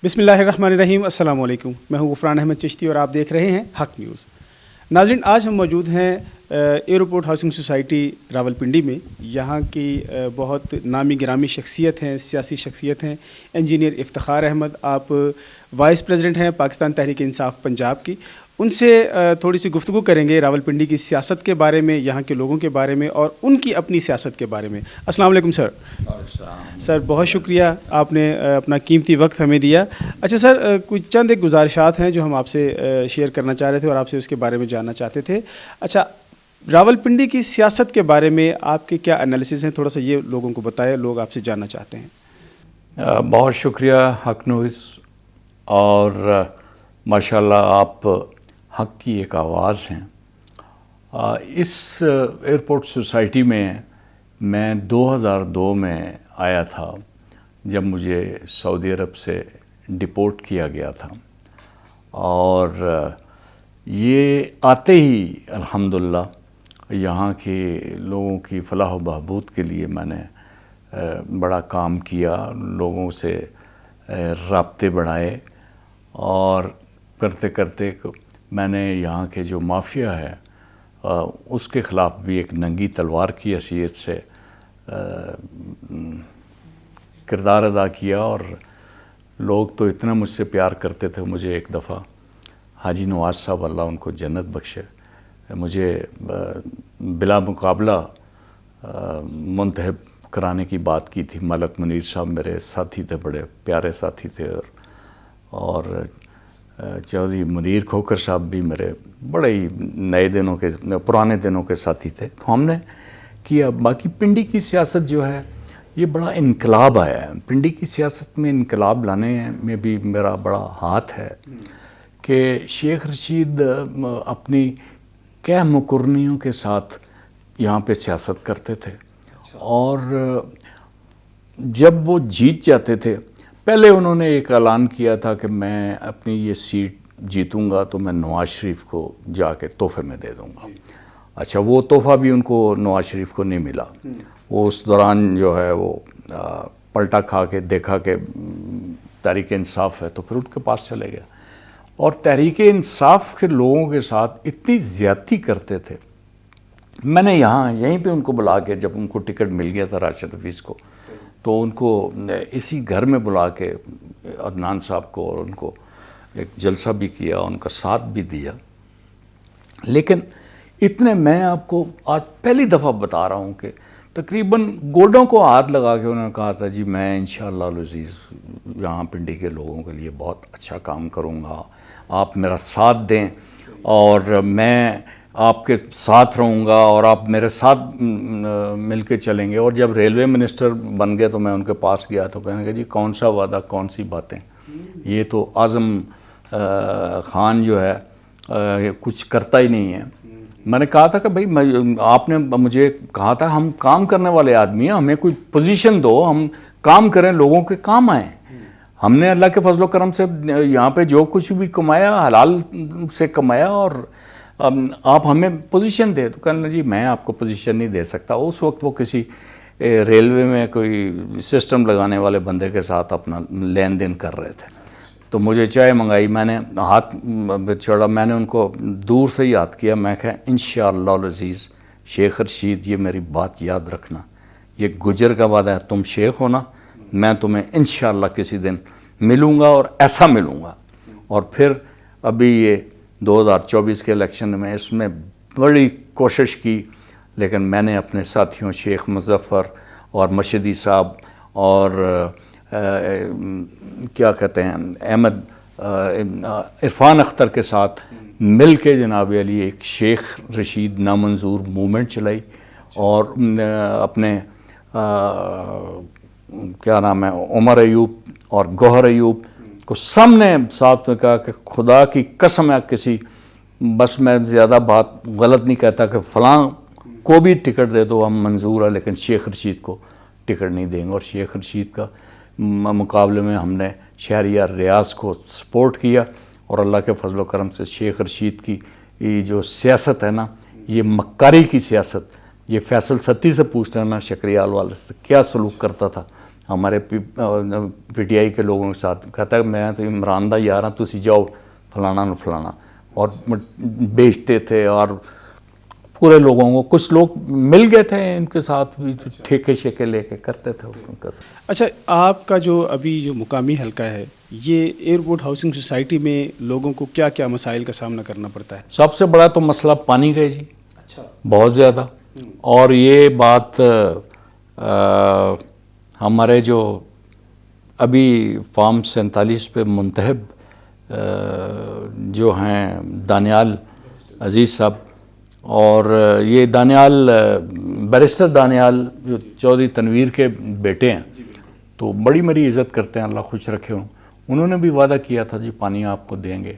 بسم اللہ الرحمن الرحیم. السلام علیکم. میں ہوں غفران احمد چشتی اور آپ دیکھ رہے ہیں حق نیوز. ناظرین، آج ہم موجود ہیں ایئرپورٹ ہاؤسنگ سوسائٹی راولپنڈی میں. یہاں کی بہت نامی گرامی شخصیت ہیں، سیاسی شخصیت ہیں. انجینئر افتخار احمد، آپ وائس پریزیڈنٹ ہیں پاکستان تحریک انصاف پنجاب کی. ان سے تھوڑی سی گفتگو کریں گے راولپنڈی کی سیاست کے بارے میں، یہاں کے لوگوں کے بارے میں اور ان کی اپنی سیاست کے بارے میں. السلام علیکم سر. سر بہت شکریہ، آپ نے اپنا قیمتی وقت ہمیں دیا. اچھا سر، کچھ چند ایک گزارشات ہیں جو ہم آپ سے شیئر کرنا چاہ رہے تھے اور آپ سے اس کے بارے میں جاننا چاہتے تھے. اچھا، راولپنڈی کی سیاست کے بارے میں آپ کے کیا انالیسز ہیں؟ تھوڑا سا یہ لوگوں کو بتائیں، لوگ آپ سے جاننا چاہتے ہیں. بہت شکریہ حق نیوز، اور ماشاءاللہ آپ حق کی ایک آواز ہیں. اس ایئرپورٹ سوسائٹی میں 2002 میں آیا تھا جب مجھے سعودی عرب سے ڈپورٹ کیا گیا تھا، اور یہ آتے ہی الحمدللہ یہاں کے لوگوں کی فلاح و بہبود کے لیے میں نے بڑا کام کیا، لوگوں سے رابطے بڑھائے، اور کرتے کرتے میں نے یہاں کے جو مافیا ہے اس کے خلاف بھی ایک ننگی تلوار کی حیثیت سے کردار ادا کیا. اور لوگ تو اتنا مجھ سے پیار کرتے تھے. مجھے ایک دفعہ حاجی نواز صاحب، اللہ ان کو جنت بخشے، مجھے بلا مقابلہ منتخب کرانے کی بات کی تھی. ملک منیر صاحب میرے ساتھی تھے، بڑے پیارے ساتھی تھے، اور چودھری منیر کھوکر صاحب بھی میرے بڑے ہی پرانے دنوں کے ساتھی تھے. تو ہم نے کیا. باقی پنڈی کی سیاست جو ہے یہ بڑا انقلاب آیا ہے. پنڈی کی سیاست میں انقلاب لانے میں بھی میرا بڑا ہاتھ ہے کہ شیخ رشید اپنی کہہ مکرنیوں کے ساتھ یہاں پہ سیاست کرتے تھے، اور جب وہ جیت جاتے تھے، پہلے انہوں نے ایک اعلان کیا تھا کہ میں اپنی یہ سیٹ جیتوں گا تو میں نواز شریف کو جا کے تحفے میں دے دوں گا. اچھا، وہ تحفہ بھی ان کو نواز شریف کو نہیں ملا. وہ اس دوران جو ہے وہ پلٹا کھا کے دیکھا کہ تحریک انصاف ہے، تو پھر ان کے پاس چلے گیا. اور تحریک انصاف کے لوگوں کے ساتھ اتنی زیادتی کرتے تھے. میں نے یہیں پہ ان کو بلا کے، جب ان کو ٹکٹ مل گیا تھا راشد حفیظ کو، تو ان کو اسی گھر میں بلا کے عدنان صاحب کو، اور ان کو ایک جلسہ بھی کیا، ان کا ساتھ بھی دیا. لیکن اتنے میں آپ کو آج پہلی دفعہ بتا رہا ہوں کہ تقریباً گوڈوں کو ہاتھ لگا کے انہوں نے کہا تھا جی میں انشاءاللہ العزیز یہاں پنڈی کے لوگوں کے لیے بہت اچھا کام کروں گا، آپ میرا ساتھ دیں اور میں آپ کے ساتھ رہوں گا اور آپ میرے ساتھ مل کے چلیں گے. اور جب ریلوے منسٹر بن گئے تو میں ان کے پاس گیا تو کہنے کہ جی کون سا وعدہ، کون سی باتیں، یہ تو اعظم خان جو ہے کچھ کرتا ہی نہیں ہے. میں نے کہا تھا کہ بھائی آپ نے مجھے کہا تھا ہم کام کرنے والے آدمی ہیں، ہمیں کوئی پوزیشن دو، ہم کام کریں، لوگوں کے کام آئیں. ہم نے اللہ کے فضل و کرم سے یہاں پہ جو کچھ بھی کمایا حلال سے کمایا، اور آپ ہمیں پوزیشن دے. تو کہنا جی میں آپ کو پوزیشن نہیں دے سکتا. اس وقت وہ کسی ریلوے میں کوئی سسٹم لگانے والے بندے کے ساتھ اپنا لین دین کر رہے تھے. تو مجھے چائے منگائی، میں نے ہاتھ چھوڑا، میں نے ان کو دور سے ہی یاد کیا. میں کہا انشاءاللہ العزیز شیخ رشید یہ میری بات یاد رکھنا، یہ گجر کا وعدہ ہے، تم شیخ ہونا، میں تمہیں انشاءاللہ کسی دن ملوں گا اور ایسا ملوں گا. اور پھر ابھی یہ 2024 کے الیکشن میں اس میں بڑی کوشش کی، لیکن میں نے اپنے ساتھیوں شیخ مظفر اور مشدی صاحب اور کیا کہتے ہیں احمد عرفان اختر کے ساتھ مل کے جناب علی ایک شیخ رشید نامنظور موومنٹ چلائی، اور اپنے کیا نام ہے عمر ایوب اور گوہر ایوب کو سامنے ساتھ میں کہا کہ خدا کی قسم ہے کسی، بس میں زیادہ بات غلط نہیں کہتا، کہ فلاں کو بھی ٹکٹ دے دو ہم منظور ہے، لیکن شیخ رشید کو ٹکٹ نہیں دیں گے. اور شیخ رشید کا مقابلے میں ہم نے شہریار ریاض کو سپورٹ کیا، اور اللہ کے فضل و کرم سے شیخ رشید کی یہ جو سیاست ہے نا، یہ مکاری کی سیاست، یہ فیصل ستی سے پوچھتے ہیں نا شکریال والے سے کیا سلوک کرتا تھا، ہمارے پی ٹی آئی کے لوگوں کے ساتھ، کہتا ہے میں تو عمران دا یار ہاں، تسی جاؤ فلانا نہ فلانا، اور بیچتے تھے، اور پورے لوگوں کو، کچھ لوگ مل گئے تھے ان کے ساتھ بھی، ٹھیکے شیکے لے کے کرتے تھے ان کا۔ اچھا، آپ کا جو ابھی جو مقامی حلقہ ہے، یہ ایئرپورٹ ہاؤسنگ سوسائٹی میں لوگوں کو کیا کیا مسائل کا سامنا کرنا پڑتا ہے؟ سب سے بڑا تو مسئلہ پانی کا ہے جی، اچھا، بہت زیادہ، اور یہ بات ہمارے جو ابھی فارم 47 پہ منتخب جو ہیں دانیال عزیز صاحب، اور یہ دانیال بیرسٹر دانیال جو چودھری تنویر کے بیٹے ہیں، تو بڑی میری عزت کرتے ہیں، اللہ خوش رکھے ہوں، انہوں نے بھی وعدہ کیا تھا جی پانی آپ کو دیں گے،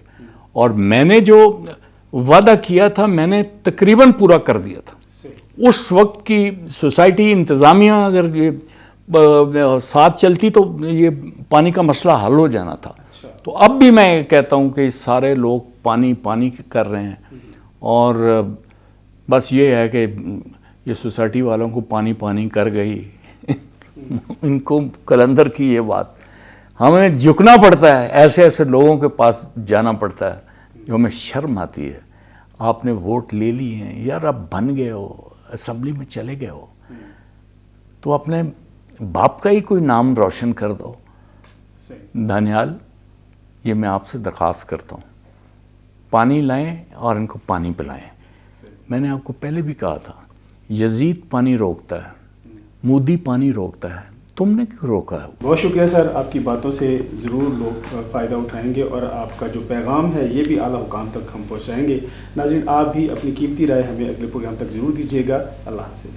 اور میں نے جو وعدہ کیا تھا میں نے تقریباً پورا کر دیا تھا۔ اس وقت کی سوسائٹی انتظامیہ اگر یہ ساتھ چلتی تو یہ پانی کا مسئلہ حل ہو جانا تھا۔ تو اب بھی میں کہتا ہوں کہ سارے لوگ پانی پانی کر رہے ہیں، اور بس یہ ہے کہ یہ سوسائٹی والوں کو پانی پانی کر گئی ان کو قلندر کی یہ بات، ہمیں جھکنا پڑتا ہے، ایسے ایسے لوگوں کے پاس جانا پڑتا ہے جو ہمیں شرم آتی ہے۔ آپ نے ووٹ لے لی ہیں یار، آپ بن گئے ہو، اسمبلی میں چلے گئے ہو، تو اپنے باپ کا ہی کوئی نام روشن کر دو۔ دانیال، یہ میں آپ سے درخواست کرتا ہوں، پانی لائیں اور ان کو پانی پلائیں۔ میں نے آپ کو پہلے بھی کہا تھا، یزید پانی روکتا ہے، مودی پانی روکتا ہے، تم نے کیوں روکا ہے؟ بہت شکریہ سر، آپ کی باتوں سے ضرور لوگ فائدہ اٹھائیں گے، اور آپ کا جو پیغام ہے یہ بھی اعلیٰ حکام تک ہم پہنچائیں گے۔ ناظرین، آپ بھی اپنی قیمتی رائے ہمیں اگلے پروگرام تک ضرور دیجیے گا۔ اللہ حافظ۔